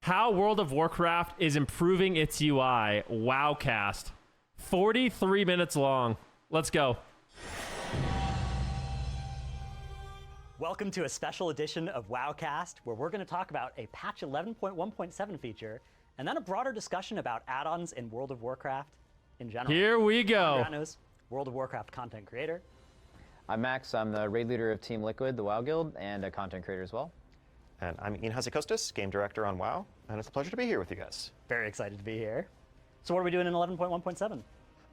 how World of Warcraft is improving its UI. Wowcast. 43 minutes long. Let's go. Welcome to a special edition of Wowcast, where we're going to talk about a patch 11.1.7 feature, and then a broader discussion about add-ons in World of Warcraft in general. Here we go. I'm Granos, World of Warcraft content creator. I'm Max. I'm the raid leader of Team Liquid, the WoW Guild, and a content creator as well. And I'm Ian Hasekostas, game director on WoW, and it's a pleasure to be here with you guys. Very excited to be here. So what are we doing in 11.1.7?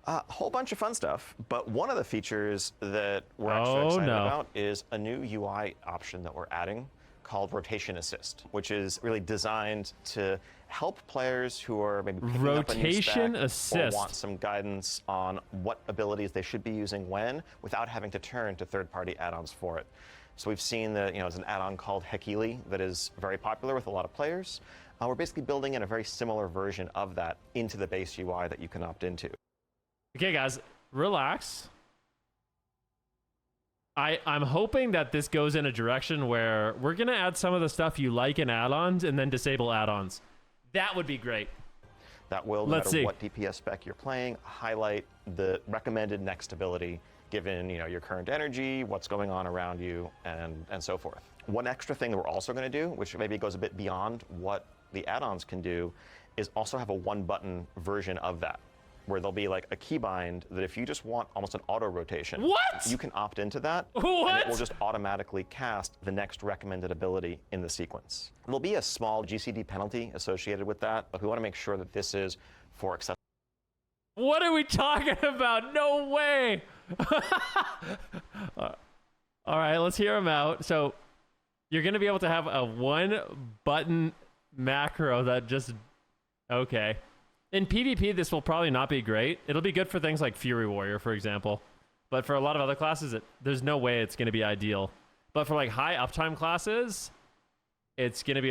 A whole bunch of fun stuff, but one of the features that we're actually excited about is a new UI option that we're adding called Rotation Assist, which is really designed to help players who are maybe picking up a new spec or want some guidance on what abilities they should be using when, without having to turn to third-party add-ons for it. So we've seen that, there's an add-on called Hekili that is very popular with a lot of players. We're basically building in a very similar version of that into the base UI that you can opt into. Okay, guys, relax. I'm hoping that this goes in a direction where we're going to add some of the stuff you like in add-ons and then disable add-ons. That would be great. That will, no matter what DPS spec you're playing, highlight the recommended next ability given your current energy, what's going on around you, and so forth. One extra thing that we're also going to do, which maybe goes a bit beyond what the add-ons can do, is also have a one-button version of that, where there'll be like a keybind that if you just want almost an auto rotation, you can opt into that, and it will just automatically cast the next recommended ability in the sequence. There'll be a small GCD penalty associated with that, but we want to make sure that this is for accessible. What are we talking about? No way! All right, let's hear them out. So you're going to be able to have a one-button macro that just... Okay. In PvP, this will probably not be great. It'll be good for things like Fury Warrior, for example. But for a lot of other classes, there's no way it's going to be ideal. But for like high uptime classes, it's going to be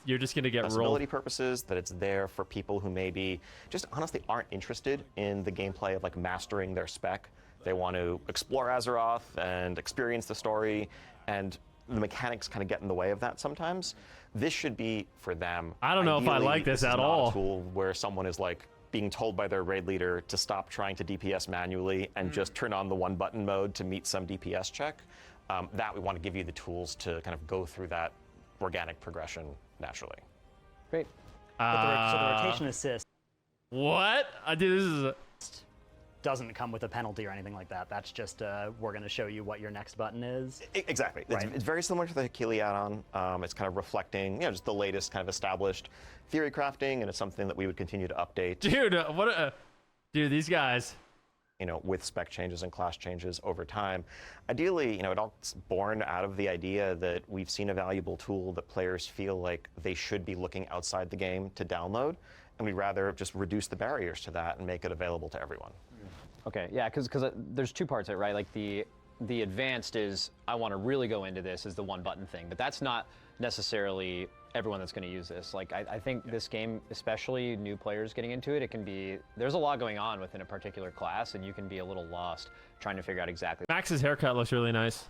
you're just going to get rolled. Accessibility purposes, that it's there for people who maybe just honestly aren't interested in the gameplay of like mastering their spec. They want to explore Azeroth and experience the story, and the mechanics kind of get in the way of that sometimes. This should be for them. I don't know if I like this at all. This is not a tool where someone is like being told by their raid leader to stop trying to DPS manually and just turn on the one button mode to meet some DPS check. That we want to give you the tools to kind of go through that organic progression naturally. Great. So the rotation assist. What? Dude, this is doesn't come with a penalty or anything like that. That's just we're going to show you what your next button is. Exactly. Right. It's very similar to the Hekili add-on. It's kind of reflecting, just the latest kind of established theory crafting, and it's something that we would continue to update. Dude, dude, these guys. With spec changes and class changes over time. Ideally, it all's born out of the idea that we've seen a valuable tool that players feel like they should be looking outside the game to download, and we'd rather just reduce the barriers to that and make it available to everyone. Okay, yeah, because there's two parts of it, right? Like the advanced is, I want to really go into this, is the one button thing, but that's not necessarily everyone that's going to use this. Like, I think this game, especially new players getting into it, there's a lot going on within a particular class, and you can be a little lost trying to figure out exactly Max's haircut looks really nice.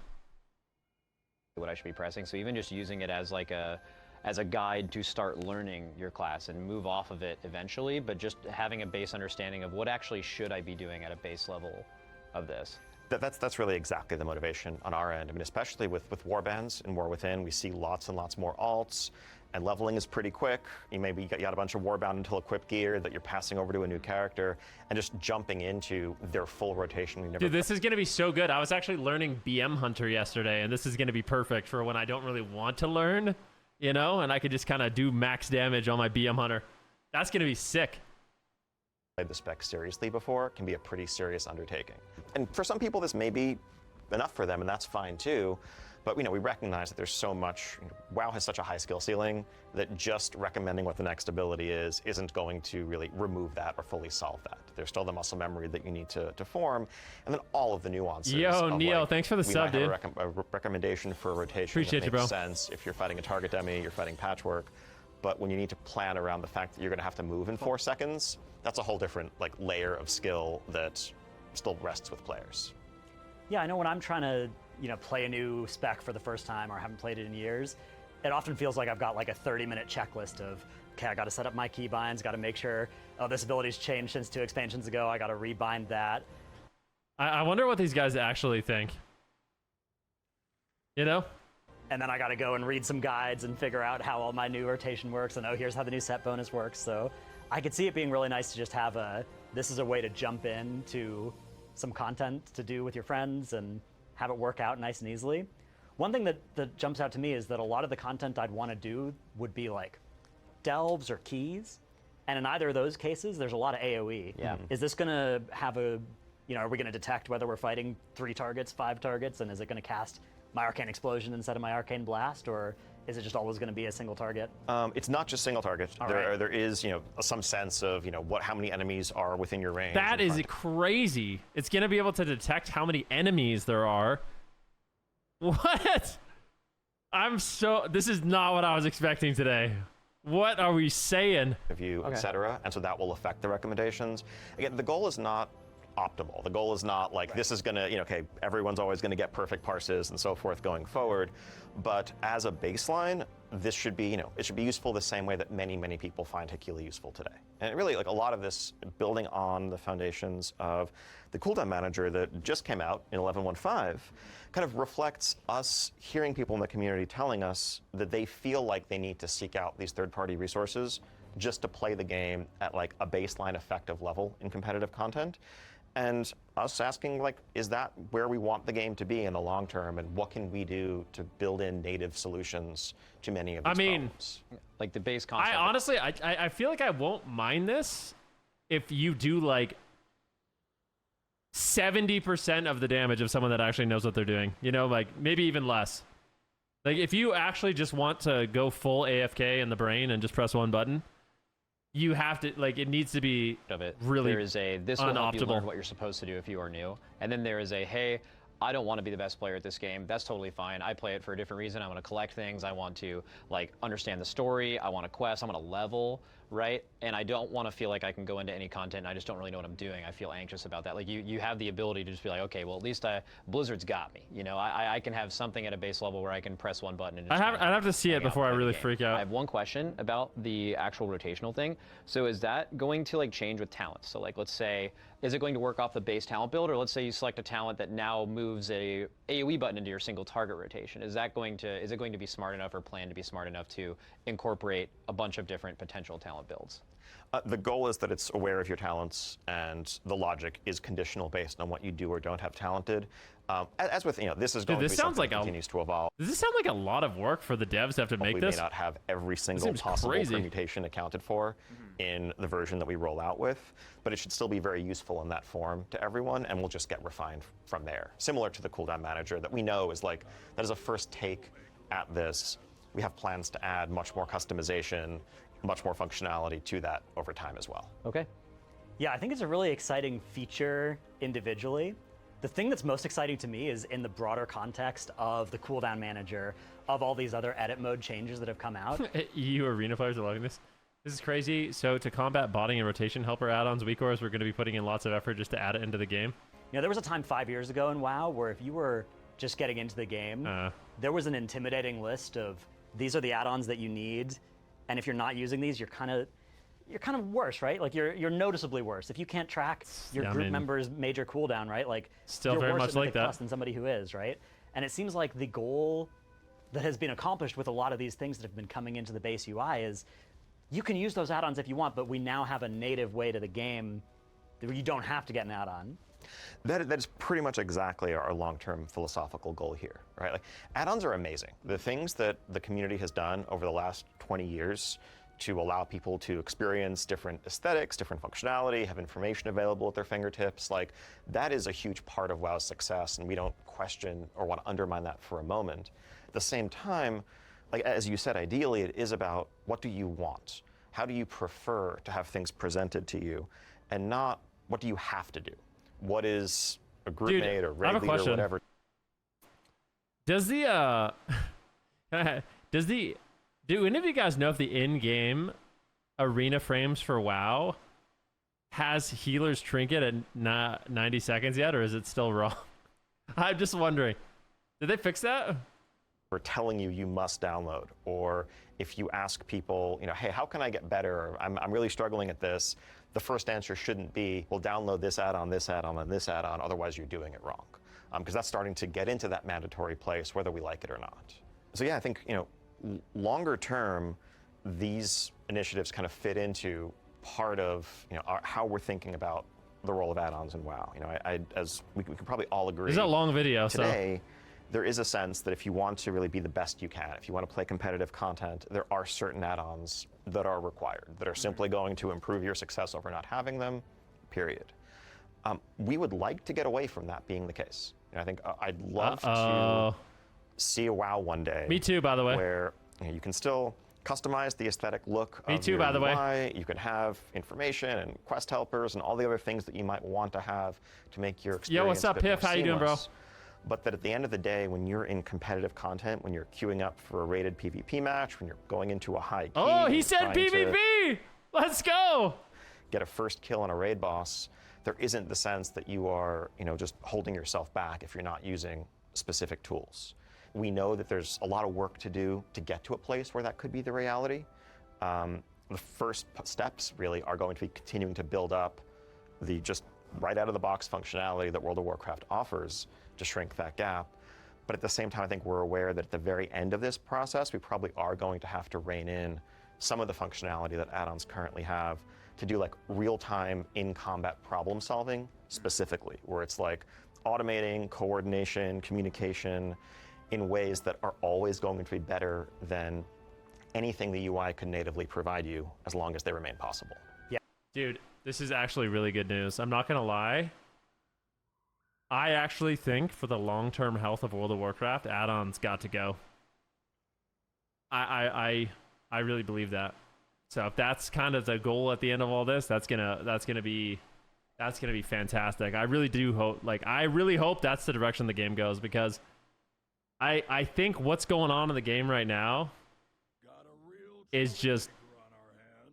what I should be pressing. So even just using it as like as a guide to start learning your class and move off of it eventually, but just having a base understanding of what actually should I be doing at a base level of this. That's really exactly the motivation on our end. I mean, especially with warbands and War Within, we see lots and lots more alts, and leveling is pretty quick. You got a bunch of Warbound until equipped gear that you're passing over to a new character, and just jumping into their full rotation. Dude, this is going to be so good. I was actually learning BM Hunter yesterday, and this is going to be perfect for when I don't really want to learn, and I could just kind of do max damage on my BM Hunter. That's going to be sick. Played the spec seriously before can be a pretty serious undertaking. And for some people, this may be enough for them, and that's fine too. But we recognize that there's so much, WoW has such a high skill ceiling that just recommending what the next ability isn't going to really remove that or fully solve that. There's still the muscle memory that you need to form, and then all of the nuances. Yo, Neo, thanks for the sub, dude. A recommendation for a rotation Appreciate that you, makes bro. sense if you're fighting a target demi, you're fighting patchwork. But when you need to plan around the fact that you're going to have to move in 4 seconds, that's a whole different layer of skill that still rests with players. Yeah, I know when I'm trying to play a new spec for the first time or haven't played it in years, it often feels like I've got like a 30-minute checklist of, okay, I got to set up my keybinds, got to make sure, oh, this ability's changed since 2 expansions ago, I got to rebind that. I wonder what these guys actually think. You know? And then I got to go and read some guides and figure out how all my new rotation works, and oh, here's how the new set bonus works. So I could see it being really nice to just have this is a way to jump into some content to do with your friends and have it work out nice and easily. One thing that jumps out to me is that a lot of the content I'd want to do would be like delves or keys. And in either of those cases, there's a lot of AoE. Yeah. Is this going to have are we going to detect whether we're fighting 3 targets, 5 targets, and is it going to cast my Arcane Explosion instead of my Arcane Blast, or is it just always going to be a single target? It's not just single target. There is, some sense of, how many enemies are within your range. That is crazy. It's going to be able to detect how many enemies there are. What? This is not what I was expecting today. What are we saying? View, etc. And so that will affect the recommendations. Again, the goal is not optimal. The goal is not like this is going to, okay, everyone's always going to get perfect parses and so forth going forward. But as a baseline, this should be, it should be useful the same way that many, many people find Hakila useful today. And it really, like a lot of this building on the foundations of the cooldown manager that just came out in 11.1.5 kind of reflects us hearing people in the community telling us that they feel like they need to seek out these third-party resources just to play the game at like a baseline effective level in competitive content. And us asking, like, is that where we want the game to be in the long term, and what can we do to build in native solutions to many of these problems? Like the base concept. I feel like I won't mind this if you do like 70% of the damage of someone that actually knows what they're doing. Like maybe even less. Like if you actually just want to go full AFK in the brain and just press one button, you have to, like, it needs to be of it. Really there is this will help you unoptimal. learn what you're supposed to do if you are new. And then there is hey, I don't want to be the best player at this game. That's totally fine. I play it for a different reason. I want to collect things. I want to, like, understand the story. I want to quest. I want to level, right? And I don't want to feel like I can go into any content and I just don't really know what I'm doing. I feel anxious about that. Like, you have the ability to just be like, okay, well, at least Blizzard's got me. I can have something at a base level where I can press one button and just I'd have to see it before I really freak out. I have one question about the actual rotational thing. So is that going to, like, change with talents? So, like, let's say, is it going to work off the base talent build, or let's say you select a talent that now moves a AoE button into your single target rotation? Is it going to be smart enough or planned to be smart enough to incorporate a bunch of different potential talent builds? The goal is that it's aware of your talents, and the logic is conditional based on what you do or don't have talented. As with, this is going to be something that continues to evolve. Does this sound like a lot of work for the devs to have to make this? We may not have every single possible permutation accounted for in the version that we roll out with, but it should still be very useful in that form to everyone, and we'll just get refined from there. Similar to the cooldown manager that we know is like, that is a first take at this. We have plans to add much more customization, much more functionality to that over time as well. Okay. Yeah, I think it's a really exciting feature individually. The thing that's most exciting to me is in the broader context of the cooldown manager, of all these other edit mode changes that have come out. EU arena players are loving this. This is crazy. So to combat botting and rotation helper add-ons, weak ores, we're going to be putting in lots of effort just to add it into the game. There was a time 5 years ago in WoW where if you were just getting into the game, there was an intimidating list of these are the add-ons that you need, and if you're not using these, you're kind of worse, right? Like you're noticeably worse. If you can't track your group members' major cooldown, right? Like still you're very worse much at like that than somebody who is, right? And it seems like the goal that has been accomplished with a lot of these things that have been coming into the base UI is you can use those add-ons if you want, but we now have a native way to the game where you don't have to get an add-on. That is pretty much exactly our long-term philosophical goal here, right? Like, add-ons are amazing. The things that the community has done over the last 20 years to allow people to experience different aesthetics, different functionality, have information available at their fingertips, like, that is a huge part of WoW's success, and we don't question or want to undermine that for a moment. At the same time, like, as you said, ideally, it is about what do you want? How do you prefer to have things presented to you, and not what do you have to do? What is a group mate or raid leader or whatever? Does do any of you guys know if the in-game arena frames for WoW has healer's trinket at 90 seconds yet, or is it still wrong? I'm just wondering. Did they fix that? or telling you you must download, or if you ask people, hey, how can I get better? Or, I'm really struggling at this. The first answer shouldn't be, well, download this add-on, this add-on, and this add-on, otherwise you're doing it wrong. Because that's starting to get into that mandatory place, whether we like it or not. So yeah, I think, longer term, these initiatives kind of fit into part of, how we're thinking about the role of add-ons in WoW. As we can probably all agree. This is a long video, today, there is a sense that if you want to really be the best you can, if you want to play competitive content, there are certain add-ons that are required, that are simply going to improve your success over not having them, period. We would like to get away from that being the case. I think I'd love to see a WoW one day. Me too, by the way. Where you can still customize the aesthetic look Me of too, your by the UI. way. You can have information and quest helpers and all the other things that you might want to have to make your experience. Yo, what's up, a bit Piff? more How you doing, bro? seamless. But that at the end of the day, when you're in competitive content, when you're queuing up for a rated PvP match, when you're going into a high key, Oh, he and said trying to PvP! Let's go! get a first kill on a raid boss, there isn't the sense that you are, just holding yourself back if you're not using specific tools. We know that there's a lot of work to do to get to a place where that could be the reality. The first steps really are going to be continuing to build up the just right out of the box functionality that World of Warcraft offers to shrink that gap. But at the same time, I think we're aware that at the very end of this process, we probably are going to have to rein in some of the functionality that add-ons currently have to do like real-time in-combat problem solving specifically, where it's like automating coordination, communication in ways that are always going to be better than anything the UI could natively provide you, as long as they remain possible. Yeah. Dude, this is actually really good news. I'm not gonna lie. I actually think for the long-term health of World of Warcraft, add-ons got to go. I really believe that. So if that's kind of the goal at the end of all this, that's gonna be fantastic. I really do hope, I really hope that's the direction the game goes, because I think what's going on in the game right now is just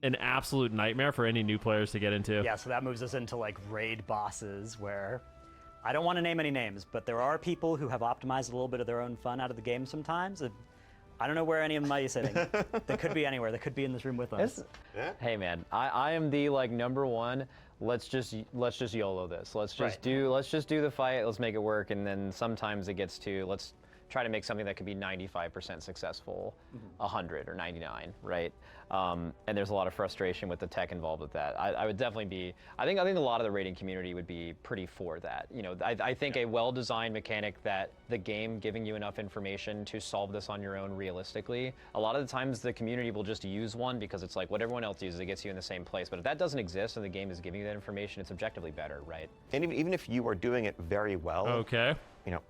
an absolute nightmare for any new players to get into. Yeah, so that moves us into like raid bosses, where I don't want to name any names, but there are people who have optimized a little bit of their own fun out of the game sometimes. I don't know where any of them might be sitting. They could be anywhere. They could be in this room with us. Hey man, I am the number one. Let's just YOLO this. Let's just do the fight. Let's make it work. And then sometimes it gets to let's try to make something that could be 95% successful, 100 or 99, right? And there's a lot of frustration with the tech involved with that. I would definitely be. I think a lot of the raiding community would be pretty for that. I think a well-designed mechanic that the game giving you enough information to solve this on your own realistically. A lot of the times the community will just use one because it's like what everyone else uses. It gets you in the same place. But if that doesn't exist and the game is giving you that information, it's objectively better, right? And even if you are doing it very well, okay,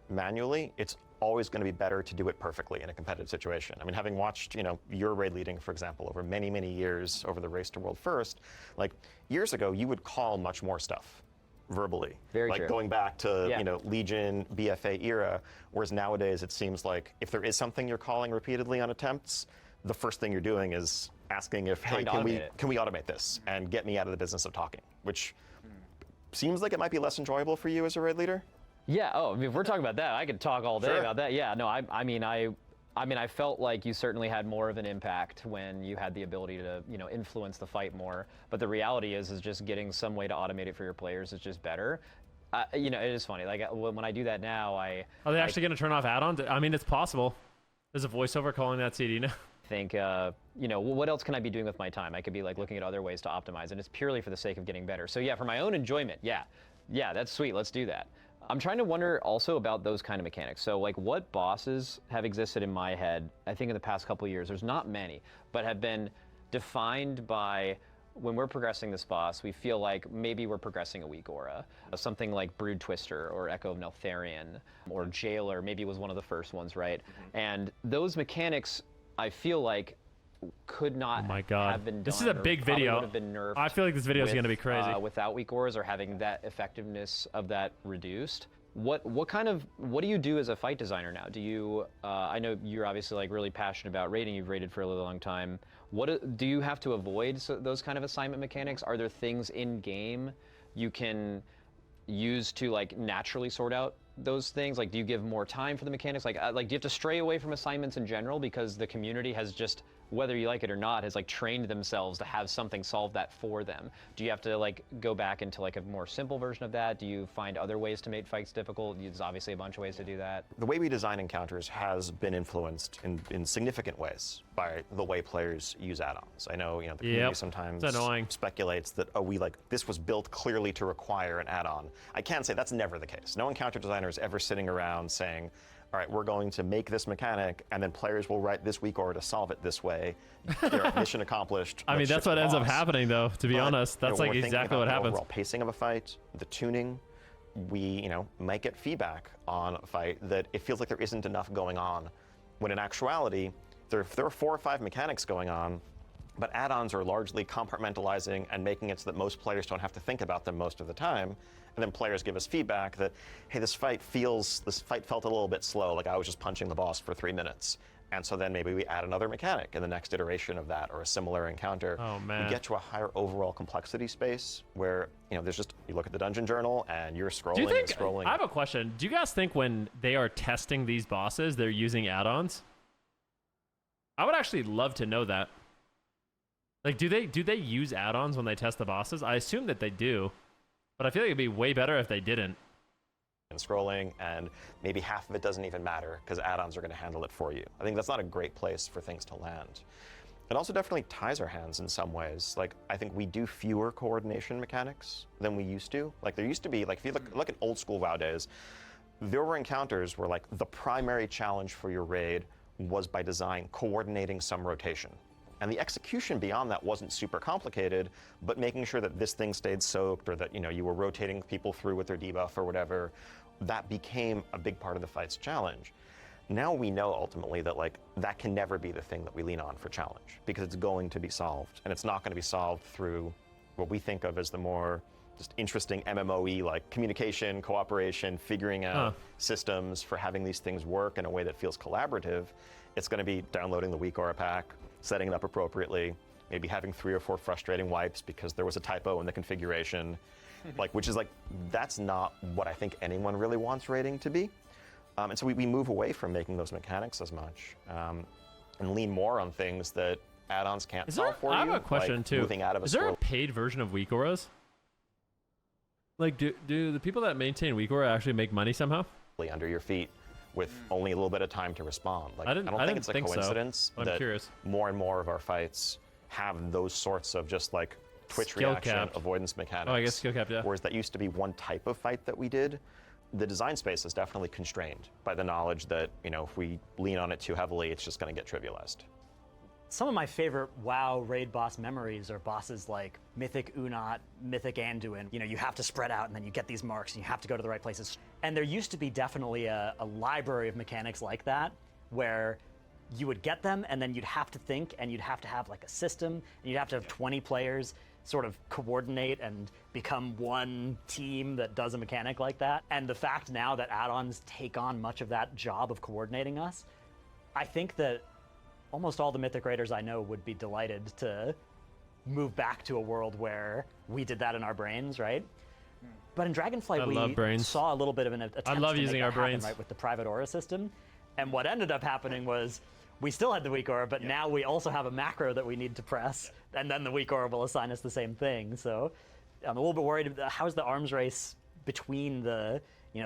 manually, it's always going to be better to do it perfectly in a competitive situation. I mean, having watched, your raid leading, for example, over many, many years over the race to world first, like years ago, you would call much more stuff verbally. Very like true. going back to, Legion, BFA era, whereas nowadays it seems like if there is something you're calling repeatedly on attempts, the first thing you're doing is asking if, hey, can we automate this and get me out of the business of talking, which seems like it might be less enjoyable for you as a raid leader. Yeah. Oh, I mean, if we're talking about that, I could talk all day Sure. about that. Yeah. No. I mean, I felt like you certainly had more of an impact when you had the ability to, influence the fight more. But the reality is just getting some way to automate it for your players is just better. It is funny. Like when I do that now, are they actually going to turn off add-ons? I mean, it's possible. There's a voiceover calling that CD now. Think, what else can I be doing with my time? I could be like looking at other ways to optimize, and it's purely for the sake of getting better. So yeah, for my own enjoyment, yeah, that's sweet. Let's do that. I'm trying to wonder also about those kind of mechanics. So like what bosses have existed in my head, I think in the past couple of years, there's not many, but have been defined by when we're progressing this boss, we feel like maybe we're progressing a weak aura. Something like Brood Twister or Echo of Neltharion or Jailer maybe was one of the first ones, right? And those mechanics, I feel like could not have been done. This is a big video. Would have been nerfed. I feel like this video is going to be crazy. Without weak auras or having that effectiveness of that reduced. What do you do as a fight designer now? Do you? I know you're obviously like really passionate about raiding. You've raided for a really long time. What do you have to avoid those kind of assignment mechanics? Are there things in game you can use to like naturally sort out those things? Like, do you give more time for the mechanics? Like do you have to stray away from assignments in general because the community has just, whether you like it or not, has like trained themselves to have something solve that for them? Do you have to like go back into like a more simple version of that? Do you find other ways to make fights difficult? There's obviously a bunch of ways to do that. The way we design encounters has been influenced in significant ways by the way players use add-ons. I know, the community sometimes speculates that, this was built clearly to require an add-on. I can say that's never the case. No encounter designer is ever sitting around saying, all right, we're going to make this mechanic, and then players will write this week order to solve it this way. Mission accomplished. I mean, that's what ends up happening, though, to be honest. That's like exactly what happens. The overall pacing of a fight, the tuning, we, might get feedback on a fight that it feels like there isn't enough going on, when in actuality, there are 4 or 5 mechanics going on, but add-ons are largely compartmentalizing and making it so that most players don't have to think about them most of the time. And then players give us feedback that, hey, this fight felt a little bit slow, like I was just punching the boss for 3 minutes. And so then maybe we add another mechanic in the next iteration of that, or a similar encounter. Oh, man. We get to a higher overall complexity space where, there's just, you look at the dungeon journal and you're scrolling and scrolling. I have a question. Do you guys think when they are testing these bosses, they're using add-ons? I would actually love to know that. Like, do they use add-ons when they test the bosses? I assume that they do. But I feel like it'd be way better if they didn't. And scrolling, and maybe half of it doesn't even matter because add-ons are going to handle it for you. I think that's not a great place for things to land. It also definitely ties our hands in some ways. Like, I think we do fewer coordination mechanics than we used to. Like, there used to be, if you look at old school WoW days, there were encounters where, the primary challenge for your raid was by design coordinating some rotation. And the execution beyond that wasn't super complicated, but making sure that this thing stayed soaked, or that you were rotating people through with their debuff or whatever, that became a big part of the fight's challenge. Now we know ultimately that that can never be the thing that we lean on for challenge, because it's going to be solved, and it's not going to be solved through what we think of as the more just interesting MMOE, like communication, cooperation, figuring out systems for having these things work in a way that feels collaborative. It's going to be downloading the weak aura pack, setting it up appropriately, maybe having 3 or 4 frustrating wipes because there was a typo in the configuration, that's not what I think anyone really wants raiding to be. And so we move away from making those mechanics as much, and lean more on things that add-ons can't solve for you. I have a question too. Moving out of Is there a paid version of weak auras? Like, do the people that maintain weak aura actually make money somehow? Under your feet, with only a little bit of time to respond. I don't think it's a coincidence so. I'm curious. More and more of our fights have those sorts of just twitch skill reaction capped avoidance mechanics. Oh, I guess skill capped, yeah. Whereas that used to be one type of fight that we did. The design space is definitely constrained by the knowledge that, if we lean on it too heavily, it's just going to get trivialized. Some of my favorite WoW raid boss memories are bosses like Mythic Unat, Mythic Anduin. You have to spread out and then you get these marks and you have to go to the right places. And there used to be definitely a library of mechanics like that where you would get them and then you'd have to think and you'd have to have a system and you'd have to have 20 players sort of coordinate and become one team that does a mechanic like that. And the fact now that add-ons take on much of that job of coordinating us, I think that almost all the Mythic Raiders I know would be delighted to move back to a world where we did that in our brains, right? But in Dragonflight, we saw a little bit of an attempt to make that happen, right, with the private aura system. And what ended up happening was we still had the weak aura, but now we also have a macro that we need to press, and then the weak aura will assign us the same thing. So I'm a little bit worried. How's the arms race between the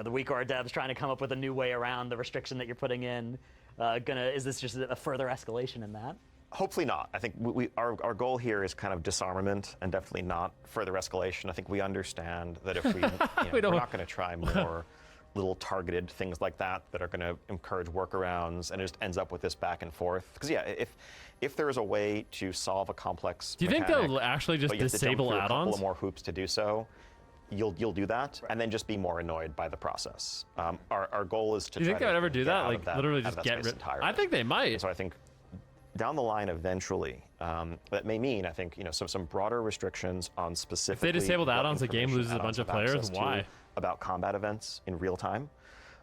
weak aura devs trying to come up with a new way around the restriction that you're putting in? Is this just a further escalation in that? Hopefully not. I think our goal here is kind of disarmament and definitely not further escalation. I think we understand that if we're not going to try more little targeted things like that are going to encourage workarounds, and it just ends up with this back and forth. Because if there is a way to solve a complex do you think they'll actually just disable add-ons? A couple of more hoops to do so. You'll do that, and then just be more annoyed by the process. Our goal is to. Do you think they would ever do that? Literally just get rid? I think they might. And so I think down the line, eventually, that may mean, I think, some broader restrictions on specific. If they disabled add-ons, the game loses a bunch of players. Why? About combat events in real time.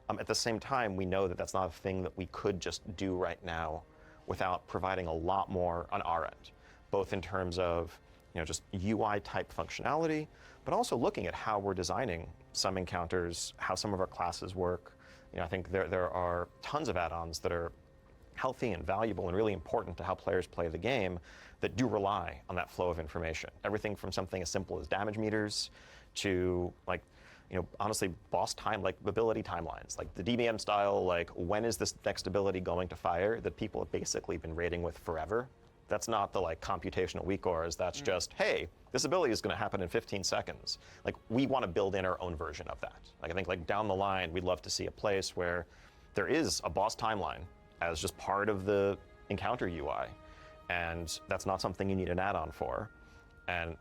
At the same time, we know that that's not a thing that we could just do right now without providing a lot more on our end, both in terms of just UI type functionality, but also looking at how we're designing some encounters, how some of our classes work. I think there are tons of add-ons that are healthy and valuable and really important to how players play the game that do rely on that flow of information. Everything from something as simple as damage meters to honestly, boss time, ability timelines, like the DBM style, when is this next ability going to fire that people have basically been raiding with forever. That's not the computational weak auras. That's just, hey, this ability is going to happen in 15 seconds. We want to build in our own version of that. I think down the line, we'd love to see a place where there is a boss timeline as just part of the encounter UI, and that's not something you need an add-on for. And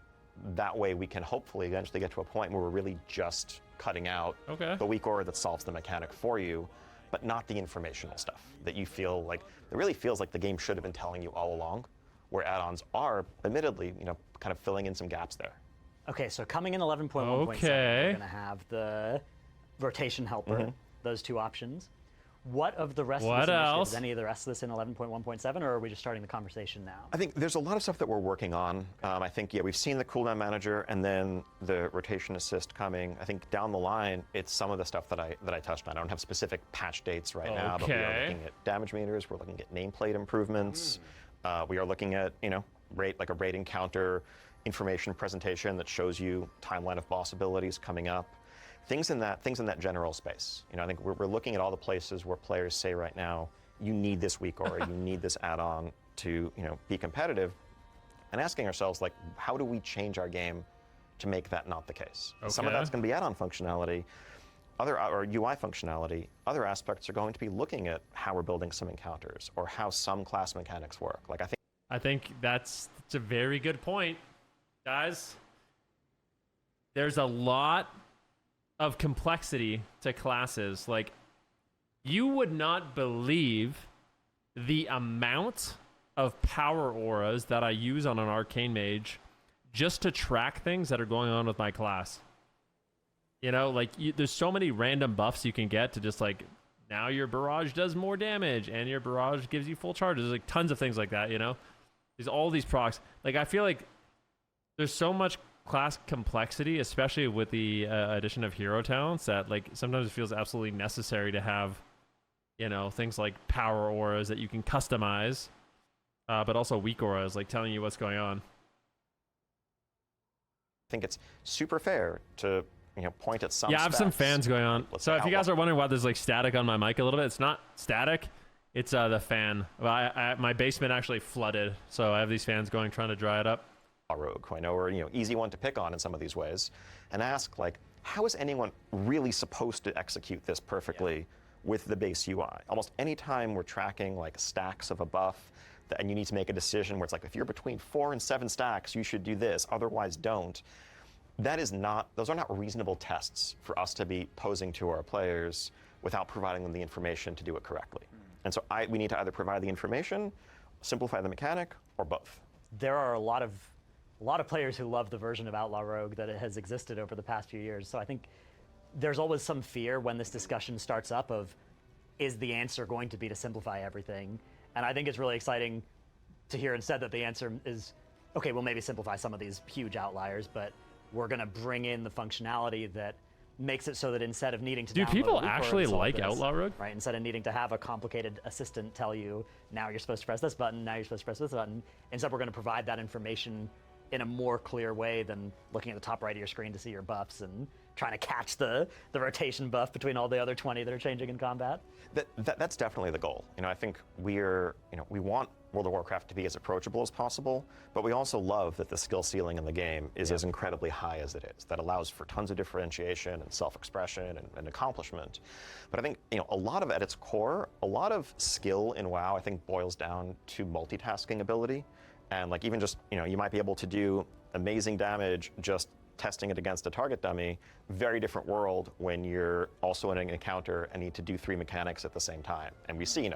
that way we can hopefully eventually get to a point where we're really just cutting out the weak aura that solves the mechanic for you, but not the informational stuff that you feel like, it really feels like the game should have been telling you all along, where add-ons are, admittedly, kind of filling in some gaps there. Okay, so coming in 11.1.7, we're going to have the rotation helper, those two options. What of the rest of this initiative? Is any of the rest of this in 11.1.7, or are we just starting the conversation now? I think there's a lot of stuff that we're working on. I think, we've seen the cooldown manager and then the rotation assist coming. I think down the line, it's some of the stuff that I touched on. I don't have specific patch dates right now, but we are looking at damage meters. We're looking at nameplate improvements. We are looking at, a raid encounter information presentation that shows you timeline of boss abilities coming up. Things in that general space. I think we're looking at all the places where players say right now, you need this weak aura, you need this add-on to be competitive, and asking ourselves, how do we change our game to make that not the case? Some of that's going to be add-on functionality, or UI functionality. Other aspects are going to be looking at how we're building some encounters or how some class mechanics work. I think that's a very good point, guys. There's a lot of complexity to classes. You would not believe the amount of power auras that I use on an arcane mage just to track things that are going on with my class. There's so many random buffs you can get to just now your barrage does more damage and your barrage gives you full charges. There's tons of things like that, There's all these procs. I feel like there's so much class complexity, especially with the addition of hero talents, that sometimes it feels absolutely necessary to have things like power auras that you can customize, but also weak auras telling you what's going on. I think it's super fair to point at some I have some fans going on. So if you guys are wondering why there's static on my mic a little bit, it's not static, it's the fan. My basement actually flooded, so I have these fans going, trying to dry it up. Rogue, who I know are easy one to pick on in some of these ways, and ask how is anyone really supposed to execute this perfectly with the base UI? Almost any time we're tracking stacks of a buff, and you need to make a decision where it's if you're between 4 and 7 stacks, you should do this, otherwise don't. Those are not reasonable tests for us to be posing to our players without providing them the information to do it correctly. And so we need to either provide the information, simplify the mechanic, or both. There are a lot of players who love the version of Outlaw Rogue that has existed over the past few years. So I think there's always some fear when this discussion starts up of, is the answer going to be to simplify everything? And I think it's really exciting to hear instead that the answer is, okay, we'll maybe simplify some of these huge outliers, but we're going to bring in the functionality that makes it so that instead of needing to do people actually like Outlaw Rogue? Right, instead of needing to have a complicated assistant tell you, now you're supposed to press this button, now you're supposed to press this button, instead we're going to provide that information in a more clear way than looking at the top right of your screen to see your buffs and trying to catch the rotation buff between all the other 20 that are changing in combat. That's definitely the goal. I think we want World of Warcraft to be as approachable as possible, but we also love that the skill ceiling in the game is as incredibly high as it is. That allows for tons of differentiation and self-expression and accomplishment. But I think, a lot of, at its core, a lot of skill in WoW, I think, boils down to multitasking ability. And even just, you might be able to do amazing damage just testing it against a target dummy. Very different world when you're also in an encounter and need to do 3 mechanics at the same time. And we see,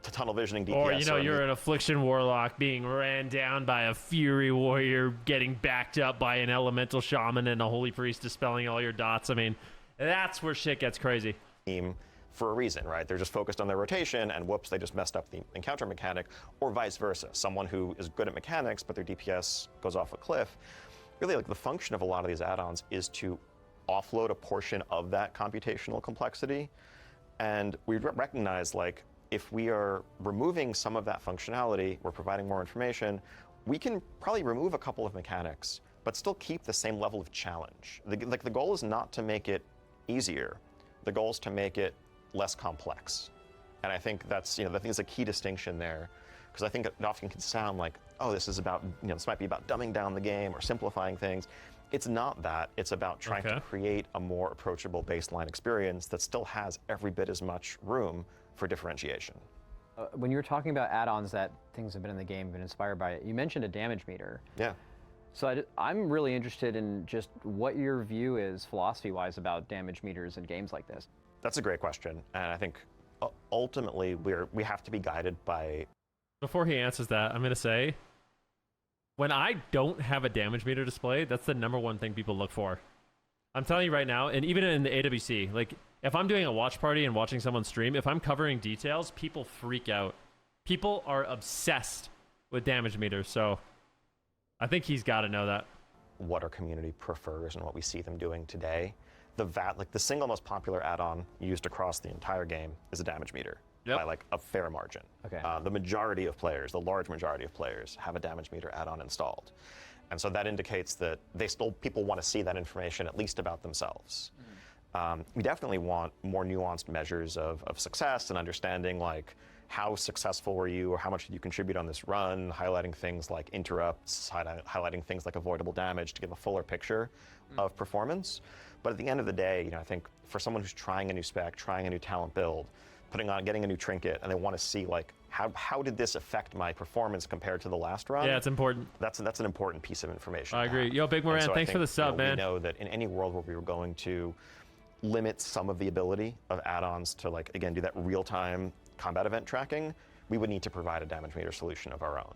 tunnel visioning DPS. Or, you're an Affliction Warlock being ran down by a Fury Warrior, getting backed up by an Elemental Shaman and a Holy Priest dispelling all your dots. I mean, that's where shit gets crazy. For a reason, right? They're just focused on their rotation, and whoops, they just messed up the encounter mechanic, or vice versa. Someone who is good at mechanics, but their DPS goes off a cliff. Really, the function of a lot of these add-ons is to offload a portion of that computational complexity. And we recognize, like, if we are removing some of that functionality, we're providing more information, we can probably remove a couple of mechanics, but still keep the same level of challenge. The goal is not to make it easier. The goal is to make it less complex. And I think that's, I think it's a key distinction there, because I think it often can sound like, oh, this is about, this might be about dumbing down the game or simplifying things. It's not that. It's about trying to create a more approachable baseline experience that still has every bit as much room for differentiation. When you were talking about add-ons that things have been in the game, been inspired by it, you mentioned a damage meter. Yeah. So I'm really interested in just what your view is, philosophy-wise, about damage meters in games like this. That's a great question, and I think ultimately we have to be guided by. Before he answers that, I'm gonna say, when I don't have a damage meter display, that's the #1 thing people look for. I'm telling you right now, and even in the AWC, like if I'm doing a watch party and watching someone stream, if I'm covering details, people freak out. People are obsessed with damage meters, so I think he's got to know that. What our community prefers and what we see them doing today. The single most popular add-on used across the entire game is a damage meter by like a fair margin. Okay. The majority of players, the large majority of players, have a damage meter add-on installed. And so that indicates that people want to see that information at least about themselves. We definitely want more nuanced measures of success and understanding, like how successful were you or how much did you contribute on this run, highlighting things like interrupts, highlighting things like avoidable damage to give a fuller picture of performance. But at the end of the day, I think for someone who's trying a new spec, trying a new talent build, getting a new trinket, and they want to see like how did this affect my performance compared to the last run? Yeah, it's important. That's an important piece of information. I agree. Yo, Big Moran, thanks for the sub, man. We know that in any world where we were going to limit some of the ability of add-ons to, like, again, do that real-time combat event tracking, we would need to provide a damage meter solution of our own.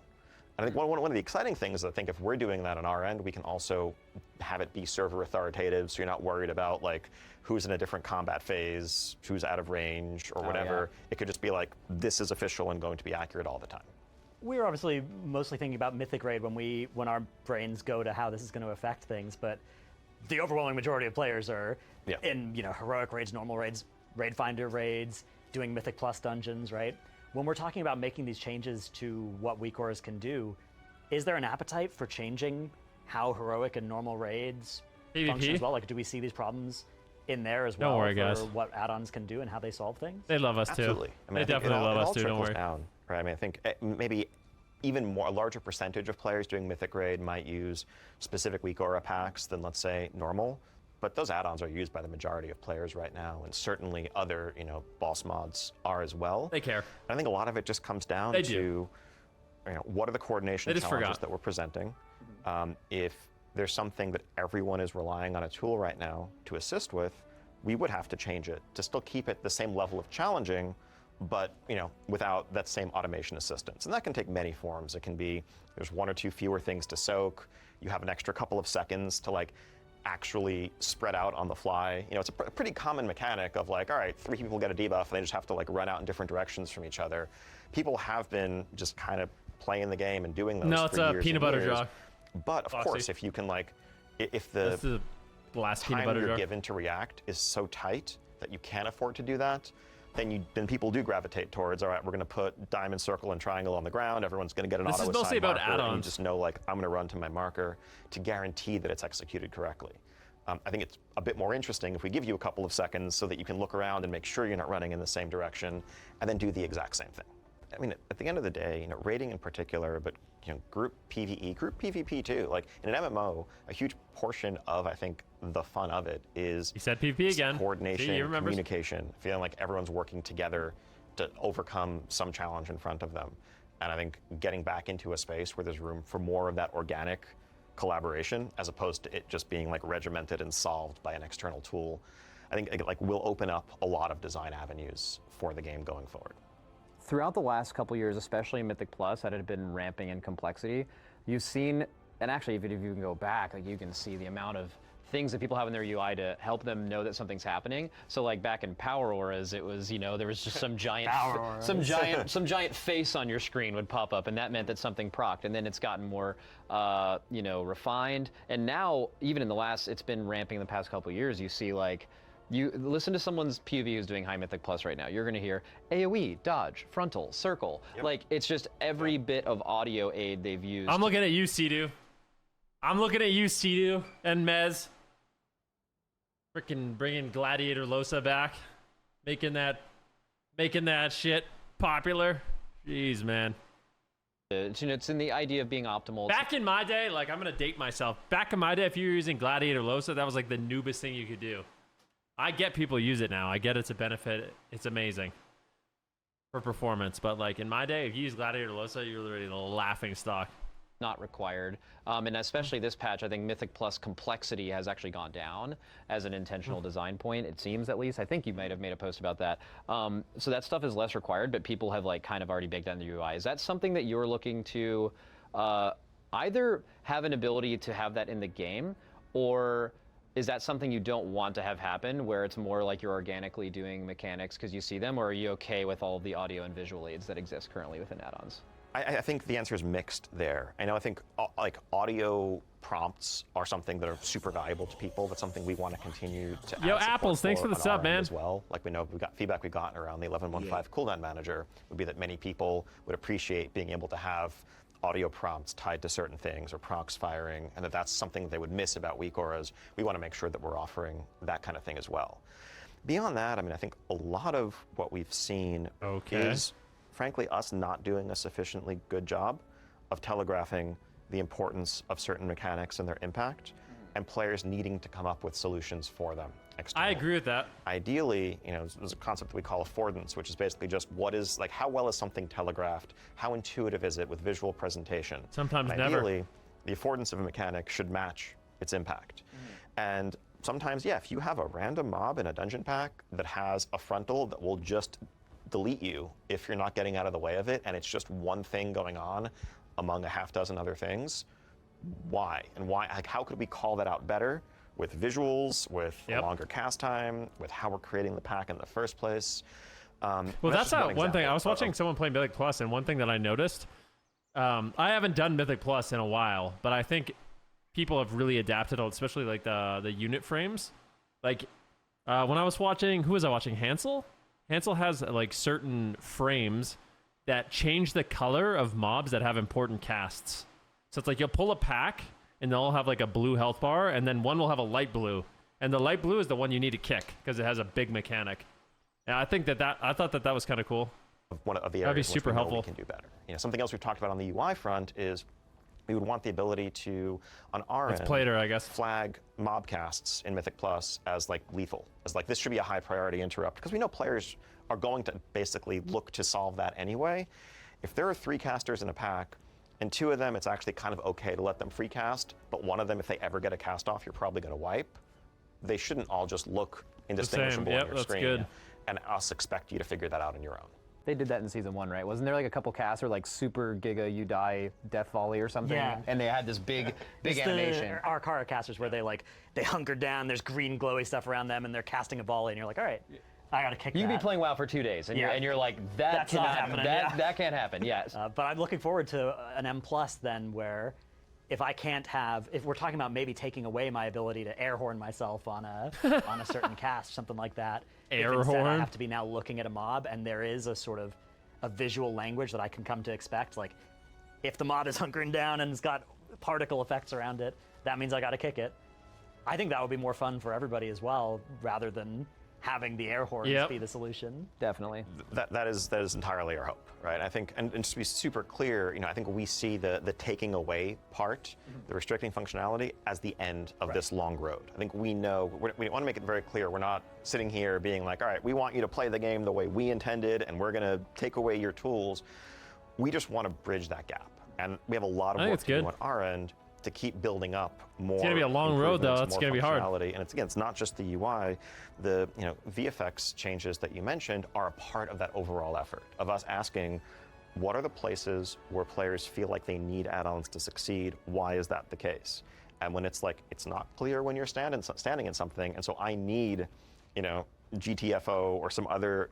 And I think one of the exciting things is, I think if we're doing that on our end, we can also have it be server authoritative, so you're not worried about like who's in a different combat phase, who's out of range or whatever. Yeah. It could just be like, this is official and going to be accurate all the time. We're obviously mostly thinking about Mythic Raid when our brains go to how this is going to affect things, but the overwhelming majority of players are in heroic raids, normal raids, raid finder raids, doing Mythic Plus dungeons, right? When we're talking about making these changes to what WeakAuras can do, is there an appetite for changing how heroic and normal raids function as well? Like, do we see these problems in there as well? Don't worry, guys. What add-ons can do and how they solve things? They love us Absolutely. too. I mean, they definitely love us too. Don't worry. Down, right? I mean, I think maybe even a larger percentage of players doing Mythic Raid might use specific WeakAura packs than, let's say, normal. But those add-ons are used by the majority of players right now, and certainly other, boss mods are as well. They care. And I think a lot of it just comes down to, what are the coordination challenges that we're presenting? If there's something that everyone is relying on a tool right now to assist with, we would have to change it to still keep it the same level of challenging, but without that same automation assistance. And that can take many forms. It can be there's one or two fewer things to soak. You have an extra couple of seconds to actually spread out on the fly. It's a pretty common mechanic of like, all right, 3 people get a debuff and they just have to run out in different directions from each other. People have been just kind of playing the game and doing those No, it's a peanut butter jar. But of course, if you can if the last time peanut butter you're jar given to react is so tight that you can't afford to do that, then people do gravitate towards, all right, we're going to put diamond, circle, and triangle on the ground. Everyone's going to get an auto-assign marker. This is mostly about add-ons. And you just know, I'm going to run to my marker to guarantee that it's executed correctly. I think it's a bit more interesting if we give you a couple of seconds so that you can look around and make sure you're not running in the same direction, and then do the exact same thing. I mean, at the end of the day, raiding in particular, but group PvE, group PvP too. Like in an MMO, a huge portion of, I think, the fun of it is he said PvP again. Coordination, communication, feeling like everyone's working together to overcome some challenge in front of them. And I think getting back into a space where there's room for more of that organic collaboration, as opposed to it just being regimented and solved by an external tool, I think will open up a lot of design avenues for the game going forward. Throughout the last couple years, especially in Mythic Plus, that had been ramping in complexity, you've seen, and actually if you can go back, you can see the amount of things that people have in their UI to help them know that something's happening. So like back in Power Auras, it was, you know, there was just some giant, some giant face on your screen would pop up, and that meant that something procced. And then it's gotten more, you know, refined. And now, even in the last, it's been ramping the past couple of years. You see like, you listen to someone's POV who's doing High Mythic Plus right now. You're going to hear AoE, dodge, frontal, circle. Like it's just every bit of audio aid they've used. I'm looking at you, Sidu. I'm looking at you, Sidu and Mez. Freaking bringing Gladiator Losa back, making that shit popular. Jeez, man. You know, it's in the idea of being optimal. Back in my day, like I'm gonna date myself. Back in my day, if you were using Gladiator Losa, that was like the noobest thing you could do. I get people use it now. I get it's a benefit. It's amazing for performance. But like in my day, if you use Gladiator Losa, you're literally the laughing stock. Not required. And especially this patch, I think Mythic Plus complexity has actually gone down as an intentional design point, it seems at least. I think you might have made a post about that. So that stuff is less required, but people have like kind of already baked down the UI. Is that something that you're looking to either have an ability to have that in the game, or is that something you don't want to have happen, where it's more like you're organically doing mechanics because you see them, or are you okay with all of the audio and visual aids that exist currently within add-ons? I think the answer is mixed there. I think like audio prompts are something that are super valuable to people. That's something we want to continue to add. Yo, Apples, thanks for the sub, man. As well, like we know we've got feedback we've gotten around the 11.15 cooldown manager would be that many people would appreciate being able to have audio prompts tied to certain things or procs firing, and that's something they would miss about weak auras. We want to make sure that we're offering that kind of thing as well. Beyond that, I think a lot of what we've seen is, frankly, us not doing a sufficiently good job of telegraphing the importance of certain mechanics and their impact, and players needing to come up with solutions for them externally. I agree with that. Ideally, there's a concept that we call affordance, which is basically just how well is something telegraphed, how intuitive is it with visual presentation. Sometimes and never. Ideally, the affordance of a mechanic should match its impact. And sometimes, if you have a random mob in a dungeon pack that has a frontal that will just delete you if you're not getting out of the way of it, and it's just one thing going on among a half dozen other things, why? And why? Like, how could we call that out better with visuals, with a longer cast time, with how we're creating the pack in the first place? Well, that's not one thing. I was watching someone play Mythic Plus, and one thing that I noticed, I haven't done Mythic Plus in a while, but I think people have really adapted, especially like the unit frames. Like when I was watching, who was I watching? Hansel? Hansel has like certain frames that change the color of mobs that have important casts. So it's like you'll pull a pack and they'll have like a blue health bar, and then one will have a light blue. And the light blue is the one you need to kick because it has a big mechanic. And I think I thought that was kind of cool. One of the areas That'd be super helpful. We can do better. Something else we've talked about on the UI front is we would want the ability to, on our end, Plater, I guess, flag mob casts in Mythic Plus as like lethal, as like this should be a high priority interrupt, because we know players are going to basically look to solve that anyway. If there are 3 casters in a pack, and 2 of them it's actually kind of okay to let them free cast, but one of them, if they ever get a cast off, you're probably going to wipe. They shouldn't all just look indistinguishable on your screen, good. and us expect you to figure that out on your own. They did that in season 1, right? Wasn't there like a couple casts or like super giga you die death volley or something? Yeah. And they had this big animation. Our Kara casters where they hunker down, there's green glowy stuff around them, and they're casting a volley, and you're like, all right, I gotta kick that. You'd be playing WoW for 2 days, and you're like, That's not happening. That can't happen. Yes. But I'm looking forward to an M+ then, where if we're talking about maybe taking away my ability to air horn myself on a certain cast, something like that. Air if instead horn? I have to be now looking at a mob, and there is a sort of a visual language that I can come to expect. Like, if the mob is hunkering down and it's got particle effects around it, that means I got to kick it. I think that would be more fun for everybody as well, rather than having the air horns be the solution. Definitely. That is entirely our hope, right? I think, and just to be super clear, I think we see the taking away part, the restricting functionality, as the end of this long road. I think we know, we want to make it very clear, we're not sitting here being like, all right, we want you to play the game the way we intended, and we're going to take away your tools. We just want to bridge that gap. And we have a lot of work to do on our end to keep building up more. It's gonna be a long road, though. It's gonna be hard. And it's not just the UI. The VFX changes that you mentioned are a part of that overall effort of us asking, what are the places where players feel like they need add-ons to succeed? Why is that the case? And when it's like, it's not clear when you're standing in something, and so I need, GTFO or some other,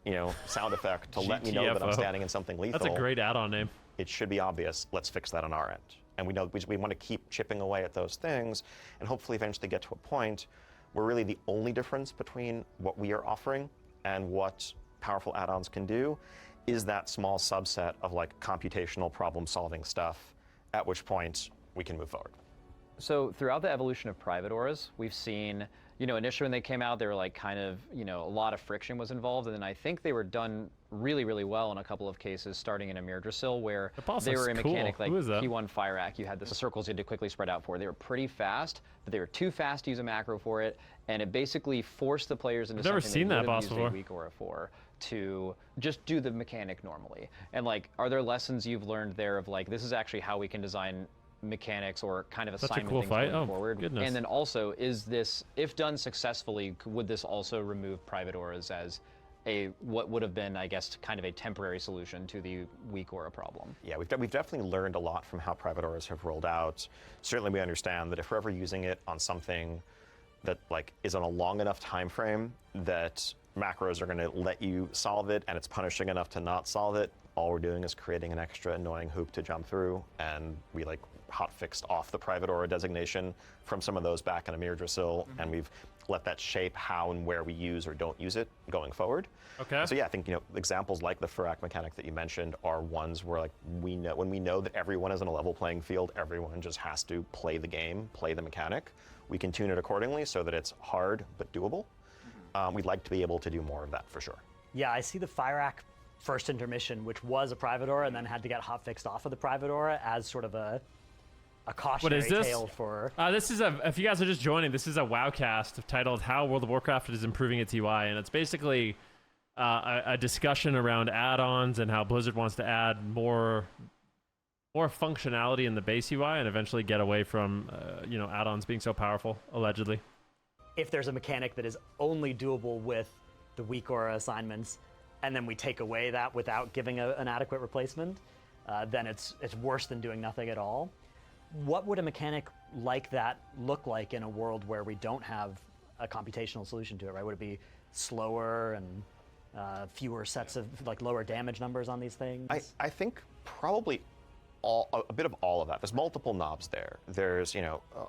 sound effect to let me know that I'm standing in something lethal. That's a great add-on name. It should be obvious. Let's fix that on our end. And we know we want to keep chipping away at those things, and hopefully eventually get to a point where really the only difference between what we are offering and what powerful add-ons can do is that small subset of like computational problem-solving stuff, at which point we can move forward. So throughout the evolution of private auras, we've seen, initially when they came out, they were like kind of, a lot of friction was involved, and then I think they were done really, really well in a couple of cases, starting in Amir Drasil, where they were a mechanic like P1 Fire Act. You had the circles you had to quickly spread out for. They were pretty fast, but they were too fast to use a macro for it, and it basically forced the players into something they would have used a weak aura for, to just do the mechanic normally. And like, are there lessons you've learned there of like, this is actually how we can design mechanics or kind of assignment things going forward? Goodness. And then also, is this, if done successfully, would this also remove private auras as what would have been, I guess, kind of a temporary solution to the weak aura problem? Yeah, we've definitely learned a lot from how private auras have rolled out. Certainly we understand that if we're ever using it on something that like is on a long enough time frame that macros are going to let you solve it and it's punishing enough to not solve it, all we're doing is creating an extra annoying hoop to jump through, and we like hot-fixed off the private aura designation from some of those back in Amir Drasil, and we've let that shape how and where we use or don't use it going forward. Okay. So yeah, I think examples like the Furak mechanic that you mentioned are ones where like when we know that everyone is in a level playing field, everyone just has to play the game, play the mechanic. We can tune it accordingly so that it's hard but doable. We'd like to be able to do more of that for sure. Yeah, I see the Fyrak first intermission, which was a private aura and then had to get hot-fixed off of the private aura, as sort of a cautionary tale for... This is if you guys are just joining, this is a Wowcast titled How World of Warcraft is Improving its UI, and it's basically a discussion around add-ons and how Blizzard wants to add more functionality in the base UI and eventually get away from add-ons being so powerful, allegedly. If there's a mechanic that is only doable with the weak aura assignments, and then we take away that without giving an adequate replacement, then it's worse than doing nothing at all. What would a mechanic like that look like in a world where we don't have a computational solution to it, right? Would it be slower and fewer sets of, like, lower damage numbers on these things? I think probably a bit of all of that. There's multiple knobs there. There's,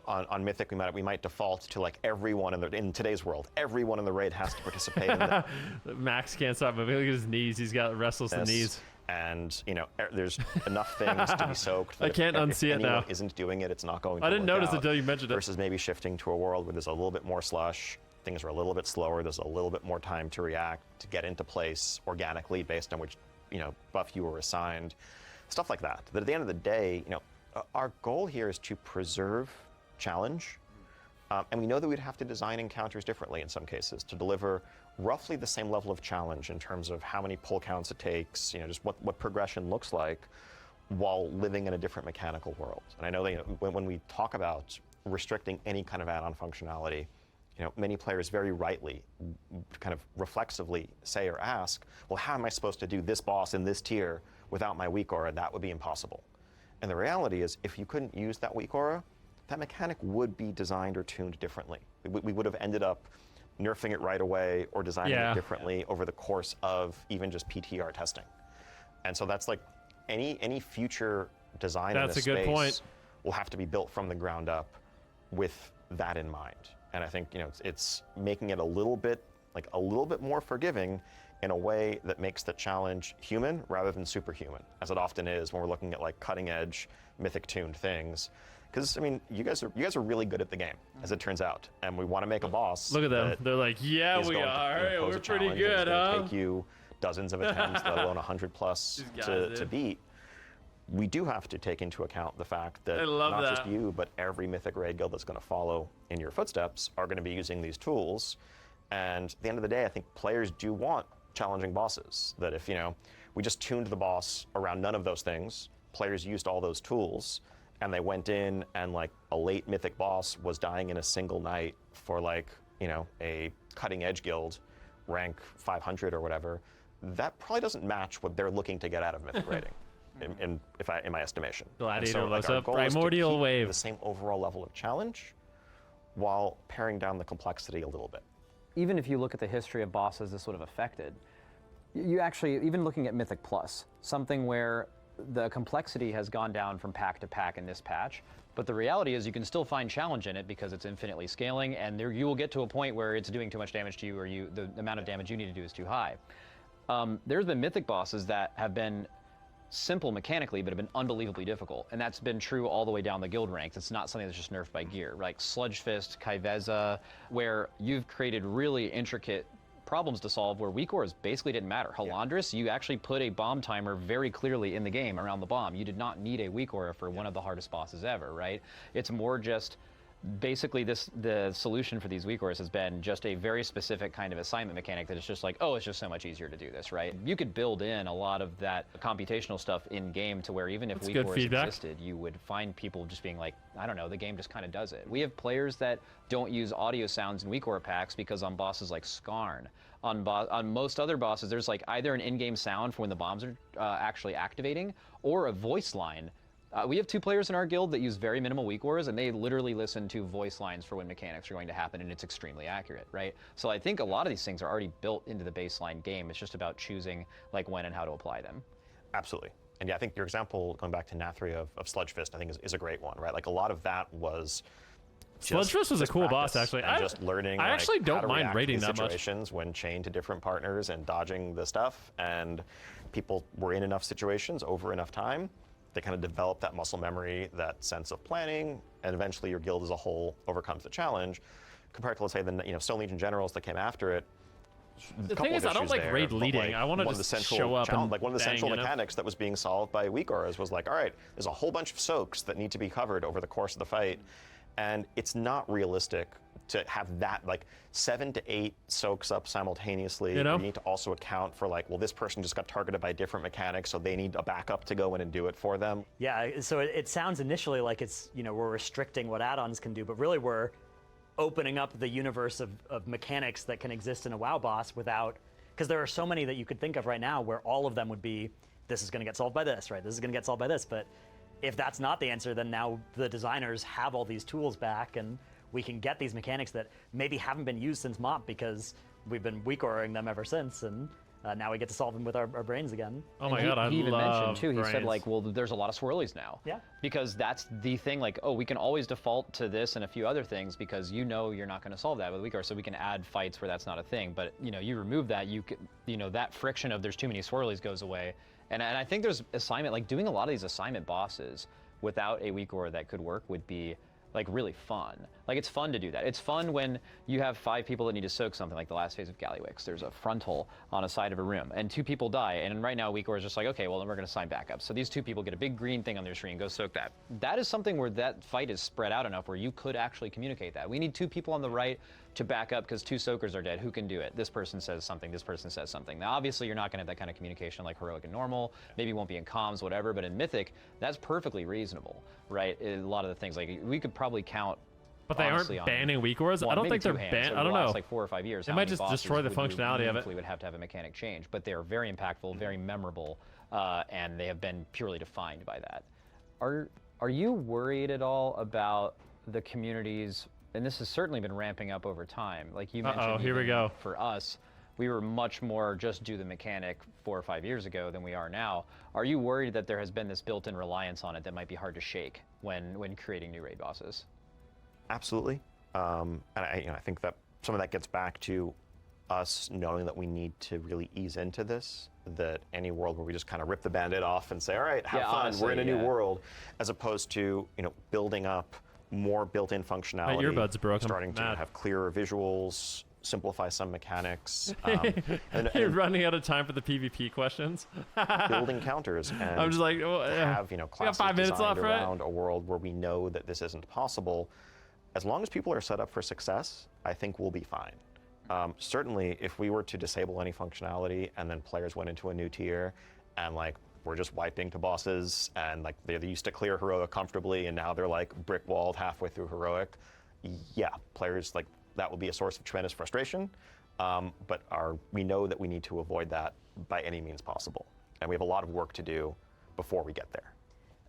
on Mythic we might default to like everyone in today's world, everyone in the raid has to participate in the Max can't stop moving. Look at his knees. He's got restless knees. And there's enough things to be soaked. I can't unsee it now. If isn't doing it, it's not going to I didn't work notice out, until you mentioned it. Versus maybe shifting to a world where there's a little bit more slush, things are a little bit slower, there's a little bit more time to react, to get into place organically based on which buff you were assigned. Stuff like that. But at the end of the day, our goal here is to preserve challenge, and we know that we'd have to design encounters differently in some cases to deliver roughly the same level of challenge in terms of how many pull counts it takes, just what progression looks like, while living in a different mechanical world. And I know that when we talk about restricting any kind of add-on functionality, many players very rightly, kind of reflexively say or ask, well, how am I supposed to do this boss in this tier without my weak aura? That would be impossible. And the reality is, if you couldn't use that weak aura, that mechanic would be designed or tuned differently. We would have ended up nerfing it right away or designing it differently over the course of even just PTR testing. And so that's like any future design in this space will have to be built from the ground up with that in mind. And I think it's making it a little bit more forgiving in a way that makes the challenge human rather than superhuman, as it often is when we're looking at like cutting edge mythic tuned things. Because you guys are really good at the game, as it turns out, and we want to make a boss. Look at them. They're like, yeah, we are. We're pretty good, huh? Take you dozens of attempts, let alone 100 plus to beat. We do have to take into account the fact that not just you, but every Mythic raid guild that's going to follow in your footsteps are going to be using these tools. And at the end of the day, I think players do want challenging bosses. That if we just tuned the boss around none of those things, players used all those tools, and they went in and like a late Mythic boss was dying in a single night for like a cutting edge guild, rank 500 or whatever, that probably doesn't match what they're looking to get out of Mythic raiding. in my estimation. Gladiator and so, like, our Losa, goal is to Primordial keep Wave. the same overall level of challenge while paring down the complexity a little bit. Even if you look at the history of bosses this would have affected, you actually, even looking at Mythic Plus, something where the complexity has gone down from pack to pack in this patch, but the reality is you can still find challenge in it because it's infinitely scaling, and there you will get to a point where it's doing too much damage to you, or the amount of damage you need to do is too high. There's been Mythic bosses that have been simple mechanically, but have been unbelievably difficult, and that's been true all the way down the guild ranks. It's not something that's just nerfed by gear, like Sludge Fist, Kaiveza, where you've created really intricate problems to solve where weak auras basically didn't matter. Halandris, you actually put a bomb timer very clearly in the game around the bomb. You did not need a weak aura for one of the hardest bosses ever, right? It's more just basically the solution for these weak auras has been just a very specific kind of assignment mechanic that is just like, oh, it's just so much easier to do this, right? You could build in a lot of that computational stuff in game to where even if weak auras existed, you would find people just being like, I don't know, the game just kind of does it. We have players that don't use audio sounds in weak aura packs because on bosses like Skarn, on most other bosses, there's like either an in-game sound for when the bombs are actually activating or a voice line. We have 2 players in our guild that use very minimal weak auras, and they literally listen to voice lines for when mechanics are going to happen, and it's extremely accurate, right? So I think a lot of these things are already built into the baseline game. It's just about choosing like when and how to apply them. Absolutely. And yeah, I think your example, going back to Nathria of Sludge Fist, I think is a great one, right? Like a lot of that was Sludge Fist was a cool boss, actually. And just learning. I actually don't mind raiding that much. Situations when chained to different partners and dodging the stuff, and people were in enough situations over enough time. They kind of develop that muscle memory, that sense of planning, and eventually your guild as a whole overcomes the challenge. Compared to, let's say, the Stone Legion generals that came after it. The thing is, I don't like raid leading. I want to just show up and like one of the central mechanics that was being solved by weak auras was like, all right, there's a whole bunch of soaks that need to be covered over the course of the fight, and it's not realistic to have that like 7 to 8 soaks up simultaneously. You need to also account for like, well, this person just got targeted by different mechanics, so they need a backup to go in and do it for them. Yeah, so it sounds initially like it's, we're restricting what add-ons can do, but really we're opening up the universe of mechanics that can exist in a WoW boss without, because there are so many that you could think of right now where all of them would be, this is going to get solved by this, right? This is going to get solved by this, but if that's not the answer, then now the designers have all these tools back, and we can get these mechanics that maybe haven't been used since MOP because we've been weak auring them ever since, and now we get to solve them with our brains again. Oh my god, he even mentioned too, brains. He said like, well, there's a lot of swirlies now. Yeah. Because that's the thing, like, oh, we can always default to this and a few other things because you're not going to solve that with weak aura, so we can add fights where that's not a thing. But you remove that, that friction of there's too many swirlies goes away. And I think there's assignment, like doing a lot of these assignment bosses without a weak aura that could work would be like really fun. Like it's fun to do that. It's fun when you have 5 people that need to soak something, like the last phase of Gallywix. There's a frontal on a side of a room and 2 people die, and right now weak aura is just like, okay, well then we're gonna assign backup. So these 2 people get a big green thing on their screen, go soak that. That is something where that fight is spread out enough where you could actually communicate that. We need 2 people on the right to back up because 2 soakers are dead. Who can do it? This person says something, this person says something. Now obviously you're not gonna have that kind of communication like heroic and normal, maybe it won't be in comms, whatever, but in Mythic, that's perfectly reasonable, right? A lot of the things, like we could probably count. But they aren't banning weak auras? I don't think they're banned. I don't know. Like 4 or 5 years. They might just destroy the functionality of it. We would have to have a mechanic change, but they are very impactful, very memorable, and they have been purely defined by that. Are you worried at all about the communities? And this has certainly been ramping up over time. Like you mentioned, here we go. For us, we were much more just do the mechanic 4 or 5 years ago than we are now. Are you worried that there has been this built-in reliance on it that might be hard to shake when creating new raid bosses? Absolutely, and I think that some of that gets back to us knowing that we need to really ease into this. That any world where we just kind of rip the Band-Aid off and say, all right, have fun, honestly, we're in a new world, as opposed to building up more built-in functionality. My earbuds broke. Starting to have clearer visuals, simplify some mechanics. And you're running out of time for the PvP questions. Building counters and I'm just like, have classes 5 minutes designed left, right? around a world where we know that this isn't possible. As long as people are set up for success, I think we'll be fine. Certainly, if we were to disable any functionality and then players went into a new tier and like we're just wiping to bosses and like they used to clear heroic comfortably and now they're like brick walled halfway through heroic, yeah, players like that will be a source of tremendous frustration. But we know that we need to avoid that by any means possible, and we have a lot of work to do before we get there.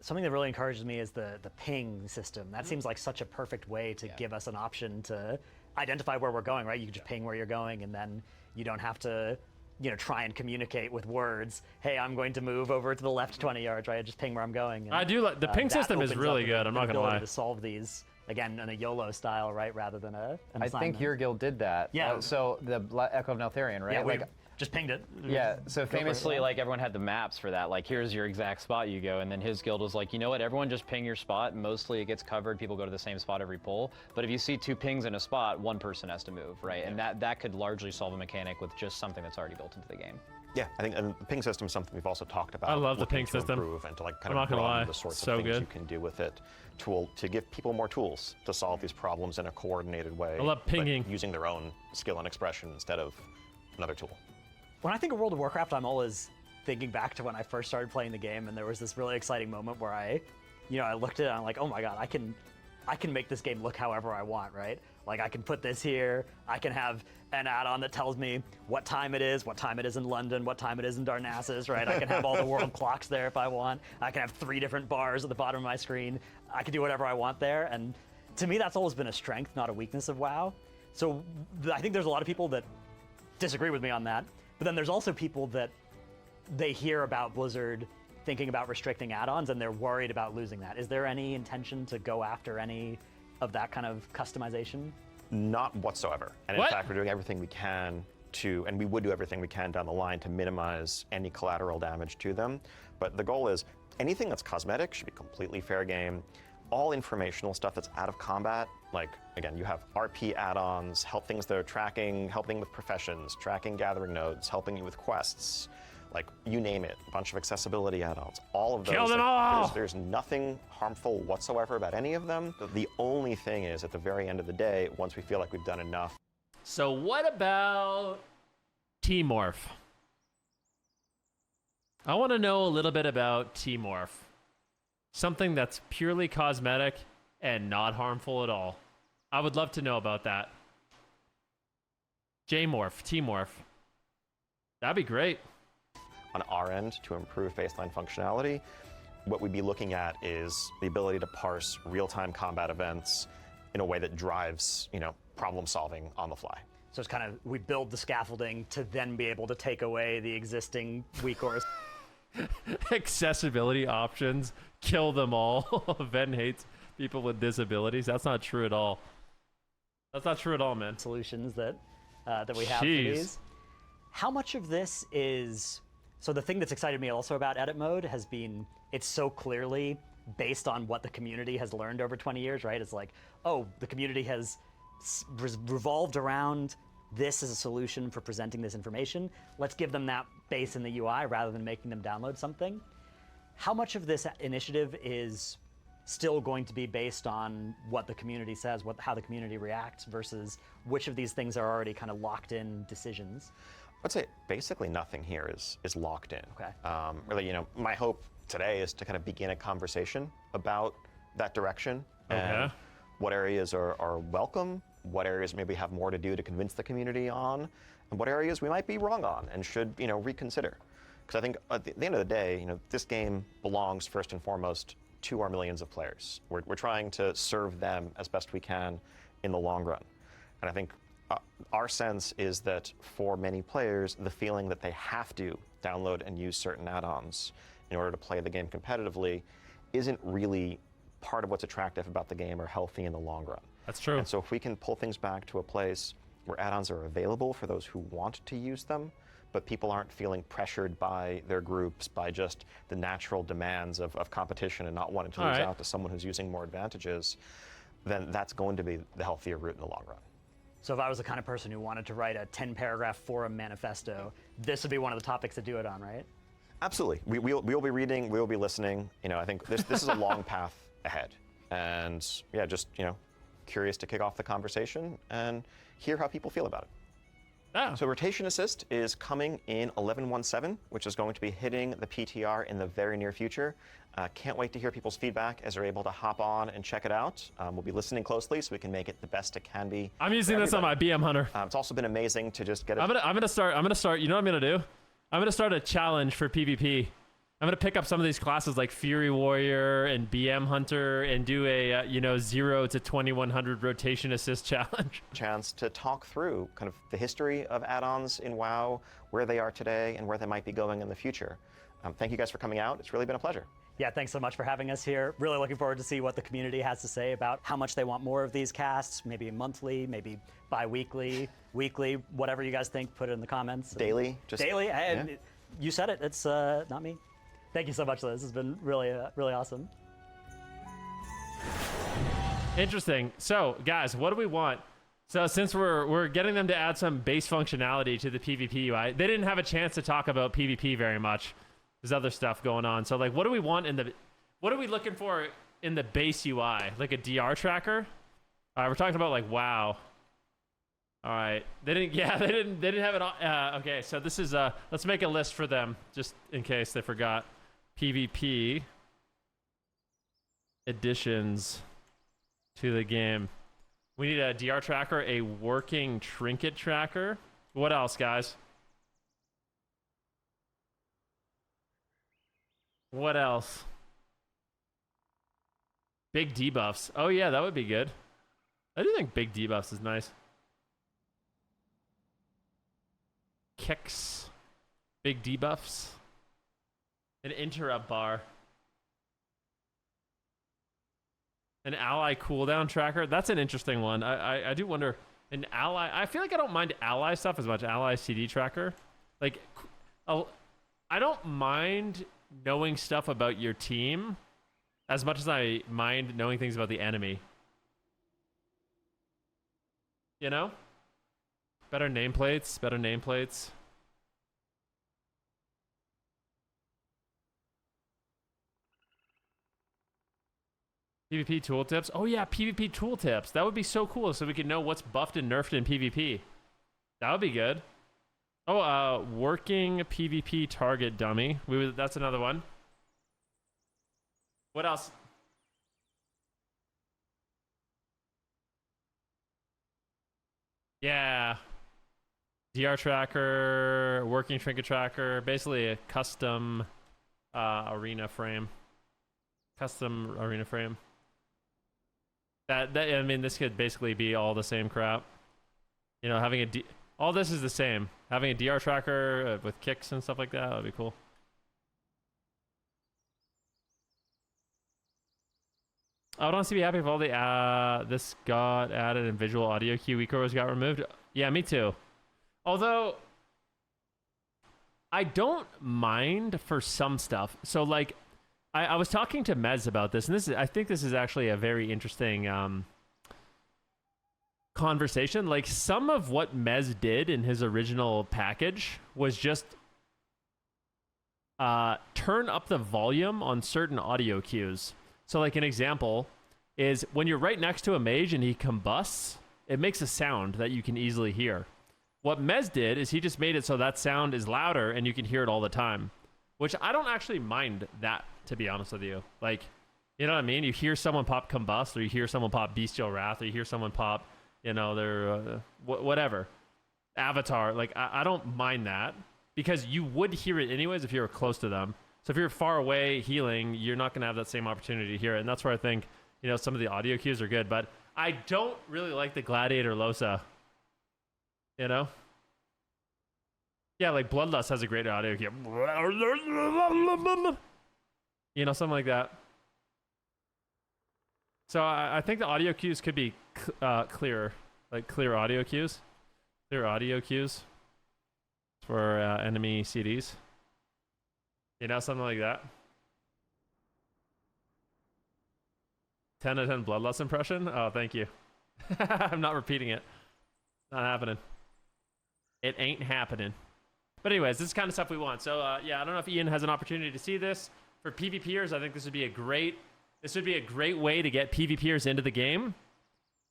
Something that really encourages me is the ping system. That seems like such a perfect way to give us an option to identify where we're going, right? You can just ping where you're going, and then you don't have to, try and communicate with words. Hey, I'm going to move over to the left 20 yards, right? I just ping where I'm going. And, I do like the ping system is really good. I'm not gonna lie. To solve these again in a YOLO style, right, rather than an I assignment. think your guild did that. Yeah. So the Echo of Neltharion, right? Yeah, we just pinged it. Yeah, so Go for it, famously, yeah. like, everyone had the maps for that. Like, here's your exact spot you go, and then his guild was like, you know what, everyone just ping your spot. Mostly it gets covered. People go to the same spot every pull. But if you see 2 pings in a spot, 1 person has to move, right? And that could largely solve a mechanic with just something that's already built into the game. Yeah, I think and the ping system is something we've also talked about. I love the looking ping to system. improve and to like kind I'm of not gonna broaden lie, the sorts so of things good. you can do with it, to give people more tools to solve these problems in a coordinated way. I love but pinging. using their own skill and expression instead of another tool. When I think of World of Warcraft, I'm always thinking back to when I first started playing the game, and there was this really exciting moment where I looked at it and I'm like, oh my god, I can make this game look however I want, right? Like I can put this here, I can have an add-on that tells me what time it is in London, what time it is in Darnassus, right? I can have all the world clocks there if I want. I can have 3 different bars at the bottom of my screen. I can do whatever I want there, and to me that's always been a strength, not a weakness of WoW. So I think there's a lot of people that disagree with me on that, but then there's also people that they hear about Blizzard thinking about restricting add-ons and they're worried about losing that. Is there any intention to go after any of that kind of customization? Not whatsoever. And in What? fact, we're doing everything we can to, and we would do everything we can down the line to minimize any collateral damage to them. But the goal is anything that's cosmetic should be completely fair game. All informational stuff that's out of combat, like, again, you have RP add-ons, help things that are tracking, helping with professions, tracking gathering nodes, helping you with quests, like, you name it, a bunch of accessibility add-ons, all of those. Kill them like, all! There's nothing harmful whatsoever about any of them. The only thing is, at the very end of the day, once we feel like we've done enough. So what about T-Morph? I want to know a little bit about T-Morph. Something that's purely cosmetic and not harmful at all. I would love to know about that. J-Morph, T-Morph. That'd be great. On our end, to improve baseline functionality, what we'd be looking at is the ability to parse real-time combat events in a way that drives, problem solving on the fly. So it's kind of, we build the scaffolding to then be able to take away the existing weak ores. Accessibility options, kill them all. Ven hates people with disabilities. That's not true at all. That's not true at all, man. Solutions that we have Jeez. for these. How much of this is, so the thing that's excited me also about edit mode has been, it's so clearly based on what the community has learned over 20 years, right? It's like, oh, the community has revolved around this as a solution for presenting this information. Let's give them that base in the UI rather than making them download something. How much of this initiative is still going to be based on what the community says, how the community reacts, versus which of these things are already kind of locked in decisions? I'd say basically nothing here is locked in. Okay. Really, my hope today is to kind of begin a conversation about that direction and what areas are welcome, what areas maybe have more to do to convince the community on, and what areas we might be wrong on and should, reconsider. Because I think at the end of the day, this game belongs first and foremost to our millions of players. We're trying to serve them as best we can in the long run. And I think our sense is that for many players, the feeling that they have to download and use certain add-ons in order to play the game competitively isn't really part of what's attractive about the game or healthy in the long run. That's true. And so if we can pull things back to a place where add-ons are available for those who want to use them, but people aren't feeling pressured by their groups, by just the natural demands of competition and not wanting to lose out to someone who's using more advantages, then that's going to be the healthier route in the long run. So if I was the kind of person who wanted to write a 10-paragraph forum manifesto, this would be one of the topics to do it on, right? Absolutely. We'll be reading, we'll be listening. I think this is a long path ahead. And yeah, just, curious to kick off the conversation and hear how people feel about it. Oh. So Rotation Assist is coming in 11.17, which is going to be hitting the PTR in the very near future. Can't wait to hear people's feedback as they're able to hop on and check it out. We'll be listening closely so we can make it the best it can be. I'm using this on my BM Hunter. It's also been amazing to just get it. I'm gonna start. You know what I'm gonna do? I'm gonna start a challenge for PvP. I'm gonna pick up some of these classes like Fury Warrior and BM Hunter and do a 0 to 2100 rotation assist challenge. Chance to talk through kind of the history of add-ons in WoW, where they are today, and where they might be going in the future. Thank you guys for coming out. It's really been a pleasure. Yeah, thanks so much for having us here. Really looking forward to see what the community has to say about how much they want more of these casts, maybe monthly, maybe bi-weekly, weekly, whatever you guys think, put it in the comments. Daily? Daily? Yeah. You said it, it's not me. Thank you so much, Liz. This has been really, really awesome. Interesting. So, guys, what do we want? So, since we're getting them to add some base functionality to the PvP UI, they didn't have a chance to talk about PvP very much. There's other stuff going on. So, like, what do we want what are we looking for in the base UI? Like a DR tracker? All right, we're talking about like WoW. All right, they didn't have it on. Okay, so this is let's make a list for them just in case they forgot. PvP additions to the game. We need a DR tracker, a working trinket tracker. What else, guys? What else? Big debuffs. Oh yeah, that would be good. I do think big debuffs is nice. Kicks. Big debuffs. An interrupt bar. An ally cooldown tracker. That's an interesting one. I do wonder. An ally. I feel like I don't mind ally stuff as much. Ally CD tracker. Like, I don't mind knowing stuff about your team as much as I mind knowing things about the enemy. You know? Better nameplates. Better nameplates. PvP tooltips. Oh yeah, PvP tooltips. That would be so cool so we could know what's buffed and nerfed in PvP. That would be good. Oh, working PvP target dummy. That's another one. What else? Yeah. DR tracker, working trinket tracker, basically a custom arena frame. Custom arena frame. I mean, this could basically be all the same crap. You know, having all this is the same. Having a DR tracker with kicks and stuff like that would be cool. I would honestly be happy if all the this got added and visual audio cue echoes got removed. Yeah, me too. Although I don't mind for some stuff. So like I was talking to Mez about this, and I think this is actually a very interesting conversation. Like, some of what Mez did in his original package was just turn up the volume on certain audio cues. So like an example is when you're right next to a mage and he combusts, it makes a sound that you can easily hear. What Mez did is he just made it so that sound is louder and you can hear it all the time, which I don't actually mind that, to be honest with you. Like, you know what I mean? You hear someone pop combust, or you hear someone pop bestial wrath, or you hear someone pop, you know, their whatever avatar. Like, I don't mind that because you would hear it anyways if you were close to them. So if you're far away healing, you're not going to have that same opportunity to hear it. And that's where I think, you know, some of the audio cues are good. But I don't really like the Gladiator Losa. You know? Yeah, like Bloodlust has a great audio cue. You know, something like that. So I think the audio cues could be clearer. Like clear audio cues. Clear audio cues for enemy CDs. You know, something like that. 10 out of 10 Bloodlust impression? Oh, thank you. I'm not repeating it. Not happening. It ain't happening. But anyways, this is kind of stuff we want. So, yeah, I don't know if Ian has an opportunity to see this. For PvPers, I think this would be a great way to get PvPers into the game.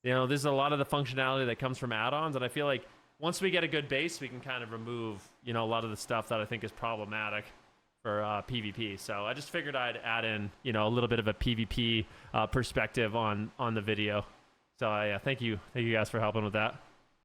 You know, this is a lot of the functionality that comes from add-ons, and I feel like once we get a good base, we can kind of remove, you know, a lot of the stuff that I think is problematic for PvP. So I just figured I'd add in, you know, a little bit of a PvP perspective on the video. So yeah, thank you guys for helping with that.